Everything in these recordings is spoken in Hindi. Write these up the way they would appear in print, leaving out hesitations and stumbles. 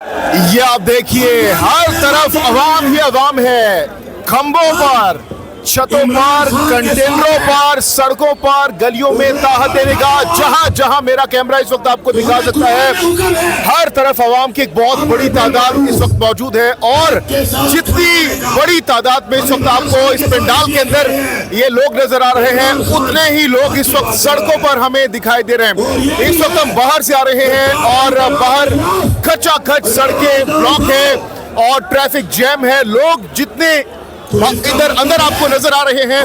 ये आप देखिए, हर तरफ अवाम ही अवाम है। खंभों पर, छतों पर, कंटेनरों पर, सड़कों पर, गलियों में ताहत देने का जहां जहां मेरा कैमरा इस वक्त आपको दिखा सकता है, हर तरफ अवाम की एक बहुत बड़ी तादाद इस वक्त मौजूद है। और जितनी बड़ी तादाद में इस वक्त आपको इस पंडाल के अंदर ये लोग नजर आ रहे हैं, उतने ही लोग इस वक्त सड़कों पर हमें दिखाई दे रहे हैं। इस वक्त हम बाहर से आ रहे हैं और बाहर खचाखच सड़कें ब्लॉक है और ट्रैफिक जैम है। लोग जितने इधर अंदर आपको नजर आ रहे हैं,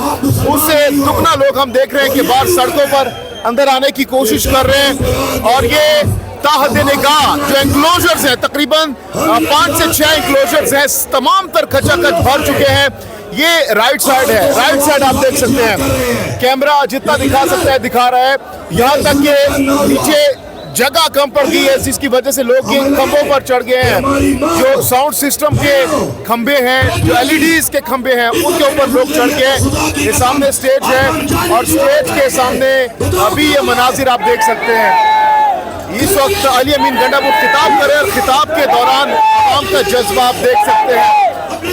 उससे दुगना लोग हम देख रहे हैं कि बाहर सड़कों पर अंदर आने की कोशिश कर रहे हैं। और ये ताहत निगाह जो एंक्लोजर्स हैं, तकरीबन 5 से 6 एंक्लोजर्स हैं, तमाम तर खचाखच भर चुके हैं। ये राइट साइड है, राइट साइड आप देख सकते हैं, कैमरा जितना दिखा सकता है दिखा रहा है। यहाँ तक के नीचे जगह कम पड़ गई है, जिसकी वजह से लोग खंभों पर चढ़ गए हैं। जो साउंड सिस्टम के खंभे हैं, जो एलईडीज के खंभे हैं, उनके ऊपर लोग चढ़ गए। ये सामने स्टेज है और स्टेज के सामने अभी ये मनाजिर आप देख सकते हैं। इस वक्त अली अमीन गंडापुर खिताब कर रहे हैं और खिताब के दौरान आवाम का जज्बा आप देख सकते हैं।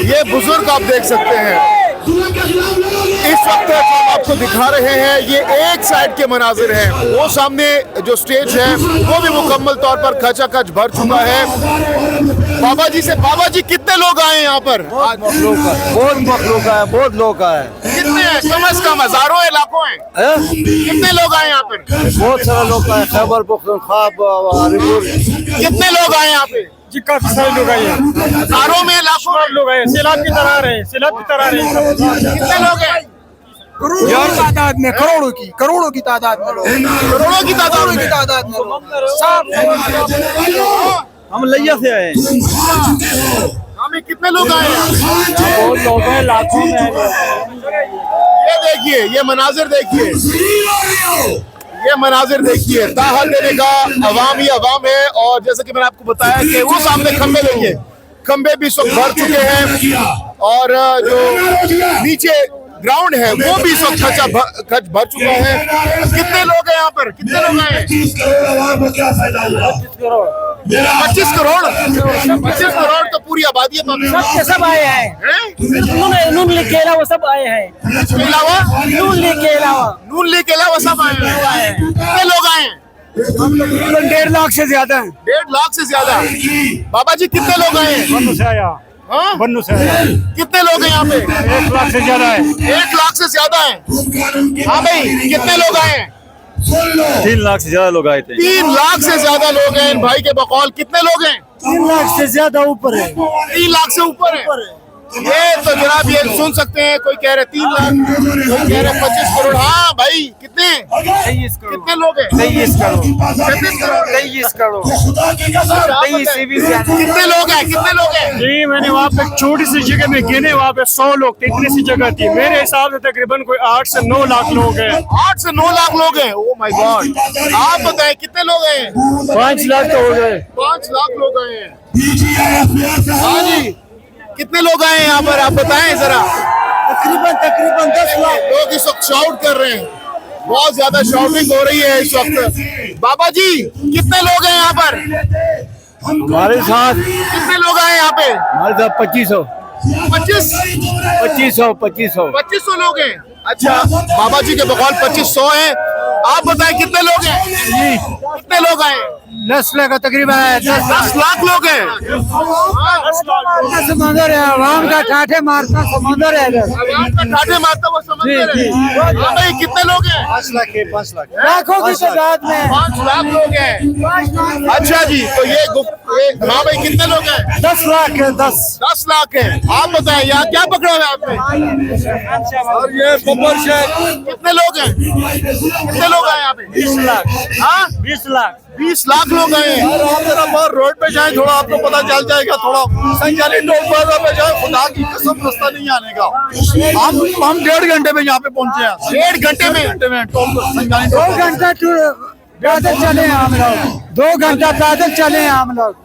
ये बुजुर्ग आप देख सकते हैं। इस वक्त हम आपको दिखा रहे हैं, ये एक साइड के मनाजिर हैं। वो सामने जो स्टेज है वो भी मुकम्मल तौर पर खचाखच भर चुका है। बाबा जी से, बाबा जी कितने लोग आए यहाँ पर? बहुत लोग है, बहुत लोग है। कितने हैं? कम से कम हजारों है, लाखों हैं? कितने लोग आए यहाँ पर? बहुत सारे लोग आए, खैबर पख्तूनख्वा, हरिपुर। कितने लोग आए यहाँ पे? जी काफी सारे लोग आए हैं, हजारों में, लाखों में लोग आए, सैलाब की तरह आ रहे हैं, सैलाब की तरह आ रहे हैं। कितने लोग हैं? यार तादाद में करोड़ों की तादाद में लोग, करोड़ों की तादाद में। हम लैया से आए हैं। हमें कितने लोग आए हैं? बहुत लोग हैं, लाखों में हैं। ये देखिए, ये मनाजिर देखिए, ये मनाजिर देखिए, ताहत देने का अवाम ही अवाम है। और जैसे कि मैंने आपको बताया कि वो सामने खंबे देखिए, खंबे भी सब भर चुके हैं और जो नीचे ग्राउंड है वो भी सब खच भर चुका है। कितने लोग हैं यहाँ पर? कितने लोग आए? 25 करोड़ तो पूरी आबादी है। तो सब आए हैं, नून लीग के अलावा सब आए हैं। इसके अलावा नून लीग के अलावा सब आए हैं। कितने लोग आए हैं? 1.5 लाख से ज्यादा है। 1.5 लाख से ज्यादा। बाबा जी कितने लोग आए हैं? बन्नू से आया, हाँ? बन्नू से आया। कितने लोग हैं यहाँ पे? 1 लाख से ज्यादा है। 1 लाख से ज्यादा है। हाँ भाई, कितने लोग आए हैं? 3 लाख से ज्यादा लोग आए थे। 3 लाख से ज्यादा लोग हैं। इन भाई के बकौल कितने लोग हैं? 3 लाख से ज्यादा ऊपर है। 3 लाख से ऊपर है। ये तो जनाब ये सुन सकते हैं, कोई कह रहे 3 लाख, कोई कह रहे 25 करोड़। हाँ भाई, कितने कितने लोग हैं? 23 करोड़। 36 करोड़। 23 करोड़। कितने लोग हैं? कितने लोग हैं? जी मैंने वहाँ पे छोटी सी जगह में गिने, वहाँ पे 100 लोग थे, इतनी सी जगह थी। मेरे हिसाब से तकरीबन कोई 8 से 9 लाख लोग हैं। 8 से 9 लाख लोग हैं। Oh my God. आप बताएं कितने लोग हैं? 5 लाख तो हो गए। 5 लाख लोग आए हैं। हाँ जी, कितने लोग आए हैं यहाँ पर? आप बताएं जरा। तकरीबन 10 लाख लोग इस वक्त शाउट कर रहे हैं, बहुत ज्यादा शाउटिंग हो रही है इस वक्त। बाबा जी कितने लोग हैं यहाँ पर? हमारे साथ कितने लोग आए यहाँ पे? हमारे साथ 2500 लोग हैं। अच्छा, बाबा जी के बकौल 2500 हैं। आप बताएं कितने लोग हैं? जी कितने लोग आए? 10 लाख तकरीबन है। 10 लाख लोग हैं। समंदर है, आवाम का ठाठे मारता समंदर है इधर। आवाम का ठाठे मारता हुआ समंदर जी, है। जी। हाँ भाई, कितने लोग हैं? 5 लाख लाखों की तादाद में 5 लाख लोग हैं। अच्छा जी, तो हाँ भाई, कितने लोग हैं? 10 लाख है। 10 लाख है। आप बताएं यहाँ क्या पकड़ा है आपने? और ये बब्बर शेख। कितने लोग हैं? कितने लोग आए यहाँ पे? 20 लाख। हाँ, 20 लाख। 20 लाख लोग आए हैं। और आप जरा बाहर रोड पे जाएं, थोड़ा आपको पता चल जाएगा। थोड़ा संचालित टोल प्लाजा पे जाए, खुदा की कसम रास्ता नहीं आने का। हम 1.5 घंटे में यहाँ पे पहुंचे हैं। 1.5 घंटे में? संचालित 2 घंटा पैदल चले हैं हम लोग। 2 घंटा पैदल चले हैं हम लोग।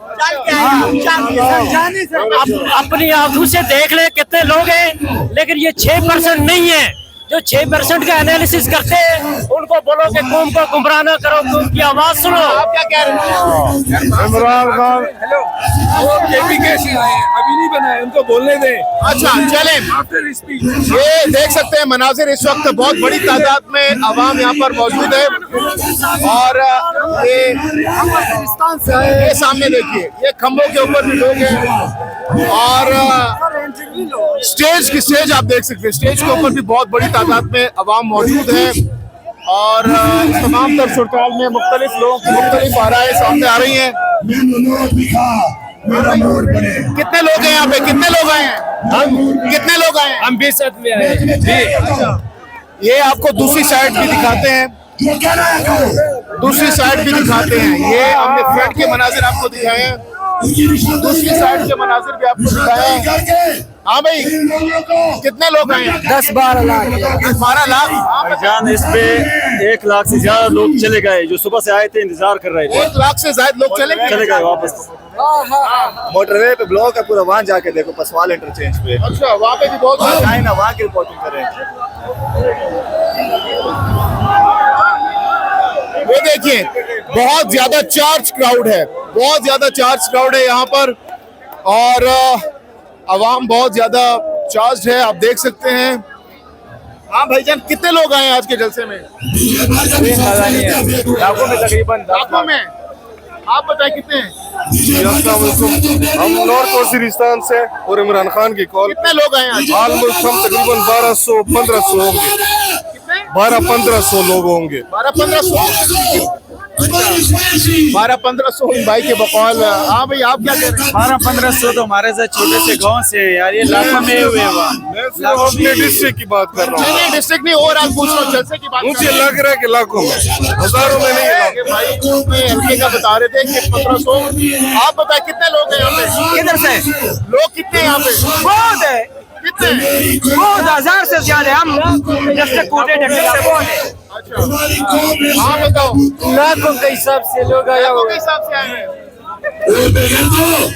अपनी आंखों से देख ले कितने लोग हैं, लेकिन ये 6% नहीं है। जो 6% का एनालिसिस करते हैं उनको बोलो कि कौम को गुमराह न करो, कौम की आवाज सुनो। आप क्या कह रहे हैं? इमरान खान वो केपीकेसी आए हैं, अभी नहीं बनाए, उनको बोलने दें। अच्छा चलें, आफ्टर स्पीच ये देख सकते हैं मनाजिर, इस वक्त बहुत बड़ी तादाद में आवाम यहाँ पर मौजूद है और ये सामने देखिए, ये खंभों के ऊपर भी लोग हैं और स्टेज आप देख सकते हैं, स्टेज के ऊपर भी बहुत बड़ी तादाद में आवाम मौजूद है और तमाम तर सूरत में मुख्तलिफ लोगों की मुख्तलिफ आराएं सामने आ रही हैं। कितने लोग हैं यहाँ पे? कितने लोग आए हैं? कितने लोग आए हैं? हम 20 आदमी आए हैं। ये आपको दूसरी साइड भी दिखाते हैं, दूसरी साइड भी दिखाते हैं। ये हमने फ्रंट के मनाजिर आपको दिखाए हैं, दूसरी साइड के मनाजिर भी आपको दिखाए हैं। हाँ भाई, कितने लोग आए हैं? 10-12 लाख 12 लाख। जान इस पे 1 लाख से ज्यादा लोग चले गए, जो सुबह से आए थे इंतजार कर रहे थे, 1 लाख से ज्यादा लोग चले गए वापस। मोटरवे पे ब्लॉक है पूरा, वहाँ जाके देखो पसवाल इंटरचेंज पे। अच्छा, वहाँ पे भी बहुत जाए ना, वहाँ की रिपोर्टिंग करें। वो देखिए, बहुत ज्यादा चार्ज क्राउड है, बहुत ज्यादा चार्ज क्राउड है यहाँ पर और आवाम बहुत ज्यादा चार्ज है, आप देख सकते हैं। हाँ भाईजान, कितने लोग आए हैं आज के जलसे में? लाखों में तकरीबन लाखों में। आप बताएं कितने हैं? हम नॉर्थ वजीरिस्तान से और इमरान खान की कॉल। कितने लोग आए हैं आज? ऑलमोस्ट हम तकरीबन 1200-1500 होंगे, 1200-1500 लोग होंगे। 1200-1500 1200-1500 भाई के बकौल। हाँ भाई, आप क्या कह रहे हैं? 1200-1500 तो हमारे से छोटे से गांव से यार, ये लाखों में हुए वहाँ। मैं सिर्फ अपने डिस्ट्रिक्ट की बात कर रहा हूँ, नहीं डिस्ट्रिक्ट नहीं, ओवरऑल पूछ रहा हूँ, जलसे की बात। मुझे लग रहा है कि लाखों में, हजारों में नहीं है। भाई अपने हल्के का बता रहे थे कि 1500। आप बताएं कितने लोग हैं यहाँ पे? किधर से? लोग कितने हैं यहाँ पे? बहुत है, कितने? बहुत 1000 से ज्यादा। हम जैसे कूदे ढके से बहुत है। अच्छा, हाँ बताओ। लाखों के हिसाब से लोग आए लाखों के हिसाब से आए हैं।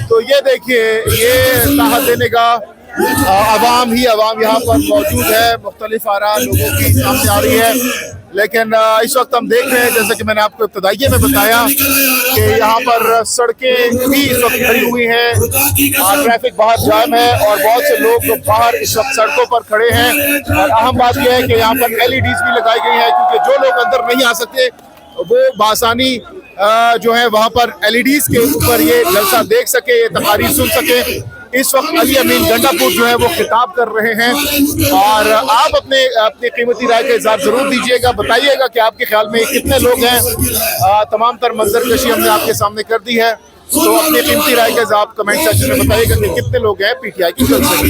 तो ये देखिए, ये ताहत देने का अवाम ही अवाम यहाँ पर मौजूद है, मुख्तलिफ आरा लोगों की सामने आ रही है। लेकिन इस वक्त हम देख रहे हैं, जैसे कि मैंने आपको इब्तदाइये में बताया कि यहाँ पर सड़कें भी इस वक्त खड़ी हुई हैं, ट्रैफिक बाहर जाम है और बहुत से लोग बाहर इस वक्त सड़कों पर खड़े हैं। और अहम बात यह है कि यहाँ पर LEDs भी लगाई गई है, क्योंकि जो लोग अंदर नहीं आ सकते वो बासानी जो है वहाँ पर LEDs के ऊपर ये जलसा देख सके, ये तकारीर सुन सके। इस वक्त अली अमीन गंडापुर जो है वो खिताब कर रहे हैं और आप अपने कीमती राय का इज़हार जरूर दीजिएगा, बताइएगा कि आपके ख्याल में कितने लोग हैं। तमाम तर मंजर कशी हमने आपके सामने कर दी है, तो अपनी कीमती राय का इज़हार कमेंट सेक्शन में बताइएगा कि कितने लोग हैं PTI की जलसे में।